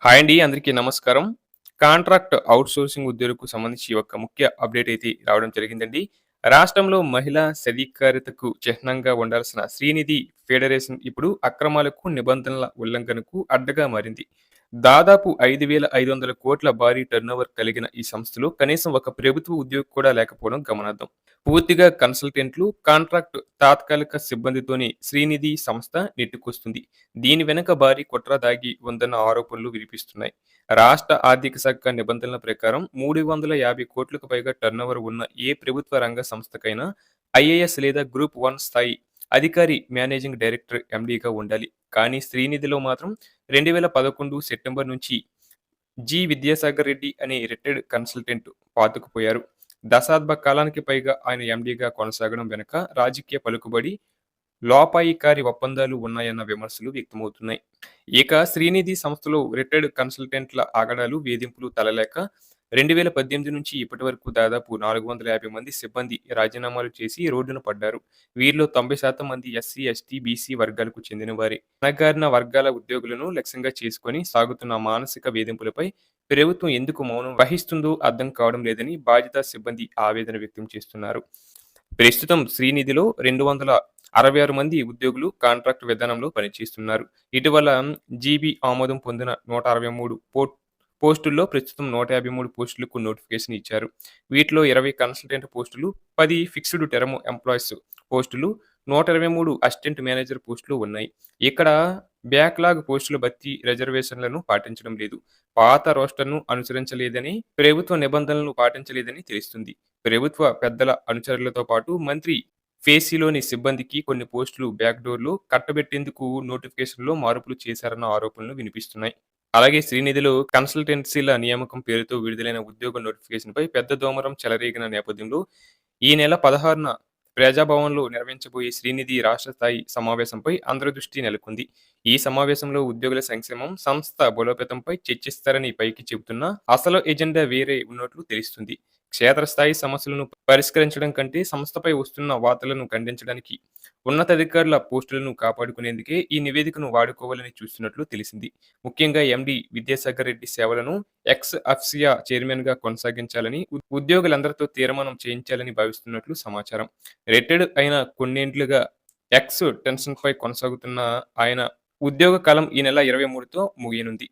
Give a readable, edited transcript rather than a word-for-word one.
Hi అండి. అందరికీ నమస్కారం. కాంట్రాక్ట్ ఔట్‌సోర్సింగ్ ఉద్యోగులకు సంబంధించి ఒక ముఖ్య అప్డేట్ అయితే రావడం జరిగిందండి. రాష్ట్రంలో మహిళా సాధికారతకు చిహ్నంగా ఉండాల్సిన శ్రీనిధి ఫెడరేషన్ ఇప్పుడు అక్రమాలకు, నిబంధనల ఉల్లంఘనకు అడ్డగా మారింది. దాదాపు 5,500 కోట్ల భారీ టర్నోవర్ కలిగిన ఈ సంస్థలో కనీసం ఒక ప్రభుత్వ ఉద్యోగి కూడా లేకపోవడం గమనార్హం. పూర్తిగా కన్సల్టెంట్లు, కాంట్రాక్ట్ తాత్కాలిక సిబ్బందితోనే శ్రీనిధి సంస్థ నెట్టుకొస్తుంది. దీని వెనుక భారీ కుట్ర దాగి ఉందన్న ఆరోపణలు వినిపిస్తున్నాయి. రాష్ట్ర ఆర్థిక శాఖ నిబంధనల ప్రకారం 350 కోట్లకు పైగా టర్నోవర్ ఉన్న ఏ ప్రభుత్వ రంగ సంస్థకైనా ఐఏఎస్ లేదా గ్రూప్ 1 స్థాయి అధికారి మేనేజింగ్ డైరెక్టర్ ఎండీగా ఉండాలి. కానీ శ్రీనిధిలో మాత్రం 2011 సెప్టెంబర్ నుంచి విద్యాసాగర్ రెడ్డి అనే రిటైర్డ్ కన్సల్టెంట్ పాతుకుపోయారు. దశాబ్ద కాలానికి పైగా ఆయన ఎండీగా కొనసాగడం వెనుక రాజకీయ పలుకుబడి, లోపాయికారి ఒప్పందాలు ఉన్నాయన్న విమర్శలు వ్యక్తమవుతున్నాయి. ఇక శ్రీనిధి సంస్థలో రిటైర్డ్ కన్సల్టెంట్ల ఆగడాలు, వేధింపులు తలలేక 2018 నుంచి ఇప్పటి వరకు దాదాపు 450 మంది సిబ్బంది రాజీనామాలు చేసి రోడ్డున పడ్డారు. వీరిలో 90% మంది ఎస్సీ, ఎస్టీ, బీసీ వర్గాలకు చెందినవారే. అణగారిన వర్గాల ఉద్యోగులను లక్ష్యంగా చేసుకొని సాగుతున్న మానసిక వేధింపులపై ప్రభుత్వం ఎందుకు మౌనం వహిస్తుందో అర్థం కావడం లేదని బాధిత సిబ్బంది ఆవేదన వ్యక్తం చేస్తున్నారు. ప్రస్తుతం శ్రీనిధిలో 266 మంది ఉద్యోగులు కాంట్రాక్ట్ విధానంలో పనిచేస్తున్నారు. ఇటీవల ఆమోదం పొందిన 163 పోస్టుల్లో ప్రస్తుతం 153 పోస్టులకు నోటిఫికేషన్ ఇచ్చారు. వీటిలో 20 కన్సల్టెంట్ పోస్టులు, 10 ఫిక్స్డ్ టెర్మ్ ఎంప్లాయీస్ పోస్టులు, 123 అసిస్టెంట్ మేనేజర్ పోస్టులు ఉన్నాయి. ఇక్కడ బ్యాక్‌లాగ్ పోస్టుల భర్తీ రిజర్వేషన్లను పాటించడం లేదు. పాత రోస్టర్‌ను అనుసరించలేదని, ప్రభుత్వ నిబంధనలను పాటించలేదని తెలుస్తుంది. ప్రభుత్వ పెద్దల అనుచరులతో పాటు మంత్రి ఫేసీలోని సిబ్బందికి కొన్ని పోస్టులు బ్యాక్‌డోర్‌లో కట్టబెట్టేందుకు నోటిఫికేషన్‌లో మార్పులు చేశారన్న ఆరోపణలు వినిపిస్తున్నాయి. అలాగే శ్రీనిధిలో కన్సల్టెన్సీల నియామకం పేరుతో విడుదలైన ఉద్యోగ నోటిఫికేషన్‌పై పెద్ద దోమరం చెలరేగిన నేపథ్యంలో ఈ నెల 16న ప్రజాభవన్‌లో నిర్వహించబోయే శ్రీనిధి రాష్ట్ర స్థాయి సమావేశంపై అందరి దృష్టి నెలకొంది. ఈ సమావేశంలో ఉద్యోగుల సంక్షేమం, సంస్థ బలోపేతంపై చర్చిస్తారని పైకి చెబుతున్నా అసలు ఎజెండా వేరే ఉన్నట్లు తెలుస్తుంది. క్షేత్రస్థాయి సమస్యలను పరిష్కరించడం కంటే సంస్థపై వస్తున్న వార్తలను ఖండించడానికి ఉన్నతాధికారుల పోస్టులను కాపాడుకునేందుకే ఈ నివేదికను వాడుకోవాలని చూస్తున్నట్లు తెలిసింది. ముఖ్యంగా ఎండీ విద్యాసాగర్ రెడ్డి సేవలను ఎక్స్ అఫిసియా చైర్మన్‌గా కొనసాగించాలని, ఉద్యోగులందరితో తీర్మానం చేయించాలని భావిస్తున్నట్లు సమాచారం. రిటైర్డ్ అయిన కొన్నేండ్లుగా ఎక్స్ టెన్షన్‌పై కొనసాగుతున్న ఆయన ఉద్యోగ కాలం ఈ నెల 23తో ముగియనుంది.